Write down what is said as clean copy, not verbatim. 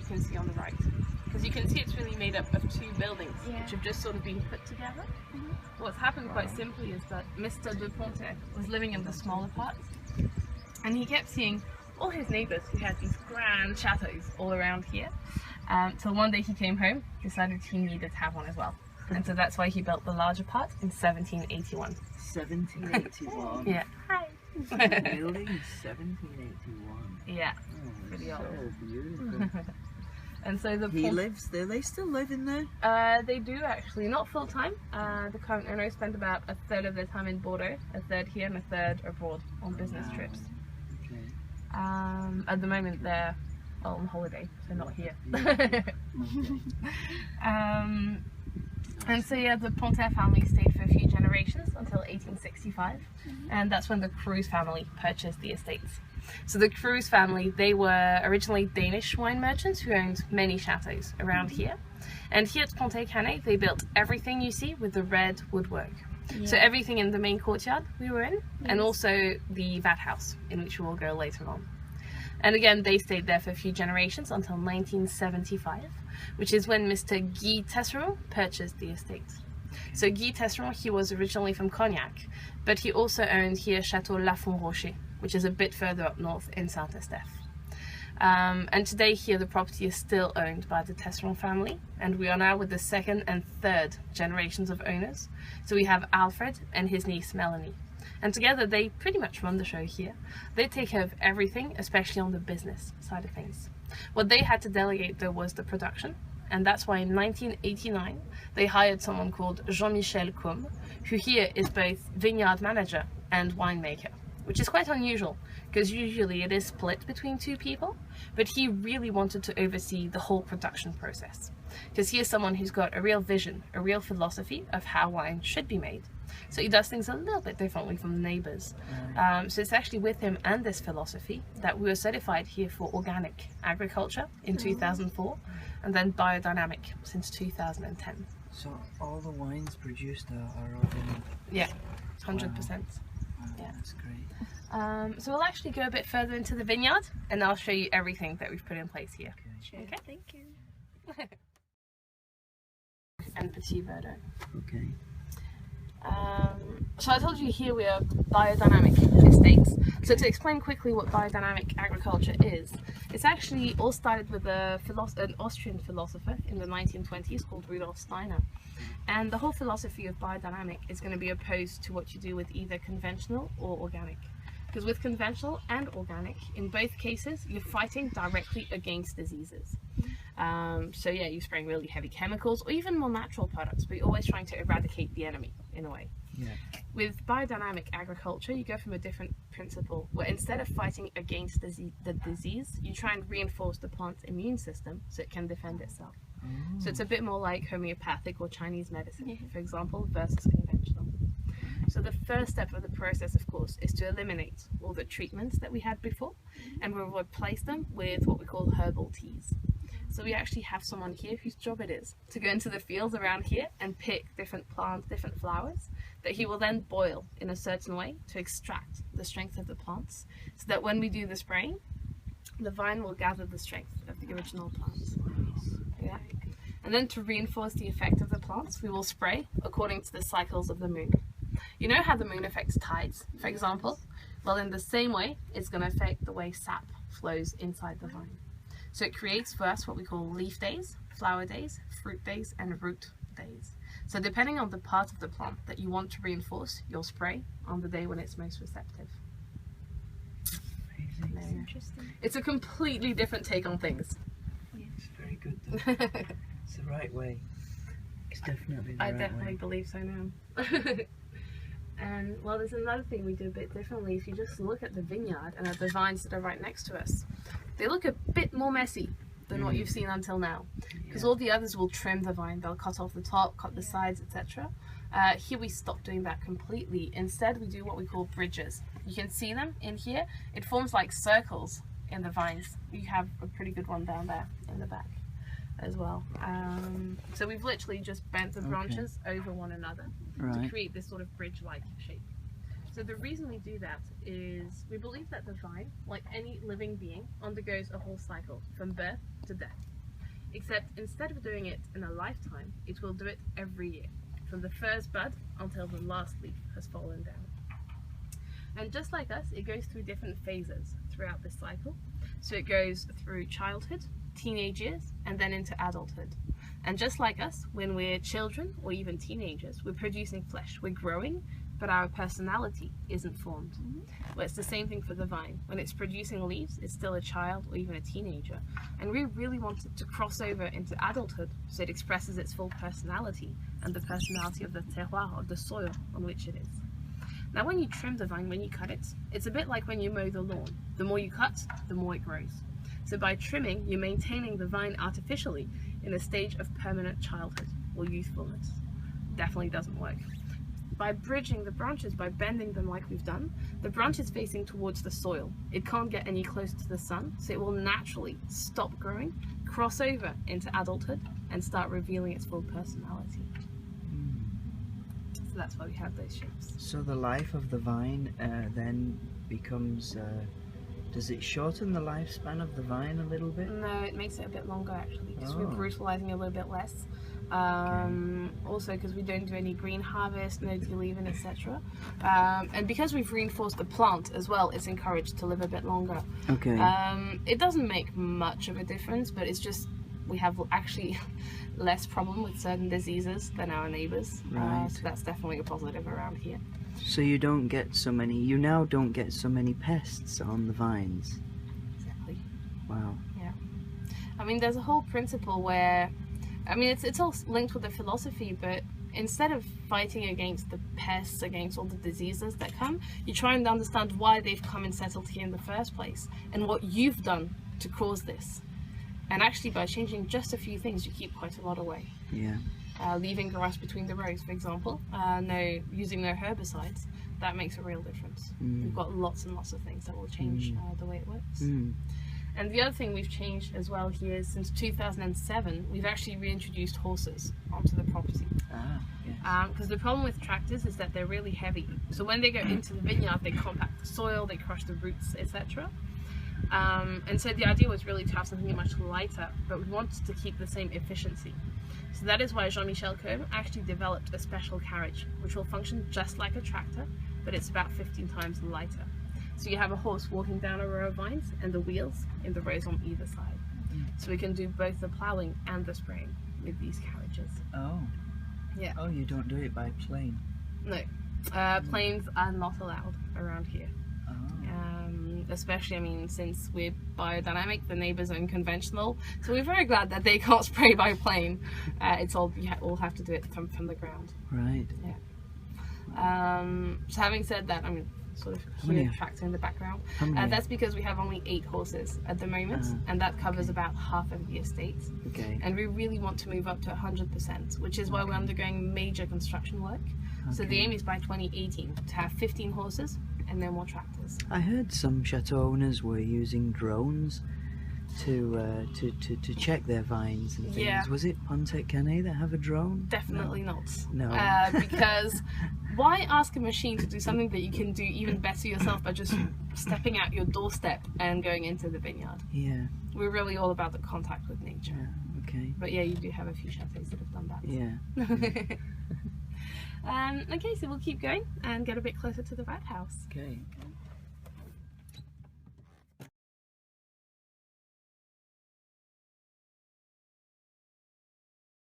can see on the right. Because you can see it's really made up of two buildings, which have just sort of been put together. What's happened quite simply is that Mr. de Pontet was living in the smaller part, and he kept seeing all his neighbours who had these grand chateaus all around here. Till one day he came home, decided he needed to have one as well. And so that's why he built the larger part in 1781. 1781? Yeah. Hi. Building in 1781? Yeah. Oh, pretty so old. beautiful. And so He lives there. They still live in there? They do actually, not full time. The current owner spent about a third of their time in Bordeaux, a third here, and a third abroad on business trips. Okay. At the moment they're on holiday, so not here. Okay. And so yeah, the Pontet family stayed for a few generations until 1865, and that's when the Cruz family purchased the estates. So the Cruz family, they were originally Danish wine merchants who owned many chateaus around here. And here at Pontet Canet, they built everything you see with the red woodwork. So everything in the main courtyard we were in, and also the vat house, in which we will go later on. And again, they stayed there for a few generations until 1975, which is when Mr. Guy Tesseron purchased the estate. So Guy Tesseron, he was originally from Cognac, but he also owned here Chateau Lafont Rocher, which is a bit further up north in Saint-Estèphe. And today here the property is still owned by the Tesseron family, and we are now with the second and third generations of owners. So we have Alfred and his niece Melanie. And together they pretty much run the show here. They take care of everything, especially on the business side of things. What they had to delegate though was the production, and that's why in 1989 they hired someone called Jean-Michel Combe, who here is both vineyard manager and winemaker, which is quite unusual because usually it is split between two people, but he really wanted to oversee the whole production process because he is someone who's got a real vision, a real philosophy of how wine should be made. So he does things a little bit differently from the neighbours. So it's actually with him and this philosophy that we were certified here for organic agriculture in 2004, and then biodynamic since 2010. So all the wines produced are organic? Yeah, 100%. Wow. Yeah. That's great. So we'll actually go a bit further into the vineyard, and I'll show you everything that we've put in place here. Okay. Okay. Thank you. And Petit Verdot. Okay. So I told you here we are biodynamic estates. So to explain quickly what biodynamic agriculture is, it's actually all started with an Austrian philosopher in the 1920s called Rudolf Steiner. And the whole philosophy of biodynamic is going to be opposed to what you do with either conventional or organic. Because with conventional and organic, in both cases, you're fighting directly against diseases. So yeah, you're spraying really heavy chemicals or even more natural products, but you're always trying to eradicate the enemy in a way. Yeah. With biodynamic agriculture, you go from a different principle where instead of fighting against the disease, you try and reinforce the plant's immune system so it can defend itself. So it's a bit more like homeopathic or Chinese medicine, for example, versus conventional. So the first step of the process, of course, is to eliminate all the treatments that we had before, and we'll replace them with what we call herbal teas. So we actually have someone here whose job it is to go into the fields around here and pick different plants, different flowers, that he will then boil in a certain way to extract the strength of the plants, so that when we do the spraying, the vine will gather the strength of the original plants. Yeah. And then to reinforce the effect of the plants, we will spray according to the cycles of the moon. You know how the moon affects tides, for example? Well, in the same way, it's going to affect the way sap flows inside the vine. So it creates for us what we call leaf days, flower days, fruit days, and root days. So depending on the part of the plant that you want to reinforce, you'll spray on the day when it's most receptive. Amazing. Interesting. It's a completely different take on things. It's very good though. It's the right way. It's definitely the I right definitely way. believe so now. And well, there's another thing we do a bit differently. If you just look at the vineyard and at the vines that are right next to us, they look a bit more messy than what you've seen until now. Because all the others will trim the vine, they'll cut off the top, cut the sides, etc. Here we stop doing that completely. Instead, we do what we call bridges. You can see them in here. It forms like circles in the vines. You have a pretty good one down there in the back as well. So we've literally just bent the branches over one another to create this sort of bridge-like shape. So the reason we do that is we believe that the vine, like any living being, undergoes a whole cycle from birth to death. except instead of doing it in a lifetime, it will do it every year, from the first bud until the last leaf has fallen down. And just like us, it goes through different phases throughout this cycle. So it goes through childhood, teenage years, and then into adulthood. And just like us, when we're children or even teenagers, we're producing flesh, we're growing, but our personality isn't formed. Well, it's the same thing for the vine. When it's producing leaves, it's still a child or even a teenager. And we really want it to cross over into adulthood so it expresses its full personality and the personality of the terroir, of the soil on which it is. Now when you trim the vine, when you cut it, it's a bit like when you mow the lawn. The more you cut, the more it grows. So by trimming, you're maintaining the vine artificially in a stage of permanent childhood or youthfulness. Definitely doesn't work. By bridging the branches, by bending them like we've done, the branch is facing towards the soil. It can't get any closer to the sun, so it will naturally stop growing, cross over into adulthood, and start revealing its full personality. So that's why we have those shapes. So the life of the vine then becomes, does it shorten the lifespan of the vine a little bit? No, it makes it a bit longer actually, because we're Oh. brutalizing a little bit less. Also because we don't do any green harvest, no de-leaving, etc. And because we've reinforced the plant as well, it's encouraged to live a bit longer. Okay. It doesn't make much of a difference, but it's just we have actually less problem with certain diseases than our neighbours. Right. So that's definitely a positive around here. So you don't get so many, you now don't get so many pests on the vines. Exactly. Wow. Yeah. I mean, there's a whole principle where, I mean, it's all linked with the philosophy, but instead of fighting against the pests, against all the diseases that come, you try and understand why they've come and settled here in the first place and what you've done to cause this. And actually, by changing just a few things, you keep quite a lot away. Yeah. Leaving grass between the rows, for example, using no herbicides, that makes a real difference. We've got lots and lots of things that will change the way it works. And the other thing we've changed as well here is since 2007, we've actually reintroduced horses onto the property. Ah, yes. Because the problem with tractors is that they're really heavy. So when they go into the vineyard, they compact the soil, they crush the roots, etc. And so the idea was really to have something much lighter, but we wanted to keep the same efficiency. So that is why Jean-Michel Combes actually developed a special carriage, which will function just like a tractor, but it's about 15 times lighter. So you have a horse walking down a row of vines and the wheels in the rows on either side. So we can do both the ploughing and the spraying with these carriages. Oh. Yeah. Oh, you don't do it by plane? No. Planes are not allowed around here. Oh. Especially, I mean, since we're biodynamic, the neighbours are unconventional, so we're very glad that they can't spray by plane. It's all, you all have to do it from the ground. Right. Yeah. So having said that, I mean, sort of hear a tractor in the background. That's because we have only 8 horses at the moment, and that covers about half of the estate. Okay. And we really want to move up to 100%, which is why we're undergoing major construction work. So the aim is by 2018 to have 15 horses and no more tractors. I heard some chateau owners were using drones to check their vines and things. Yeah. Was it pontet, canet that have a drone? Definitely not. No. Because why ask a machine to do something that you can do even better yourself by just stepping out your doorstep and going into the vineyard? Yeah. We're really all about the contact with nature. Yeah. Okay. But yeah, you do have a few chateaus that have done that. Yeah. Okay, so we'll keep going and get a bit closer to the rat house. Okay.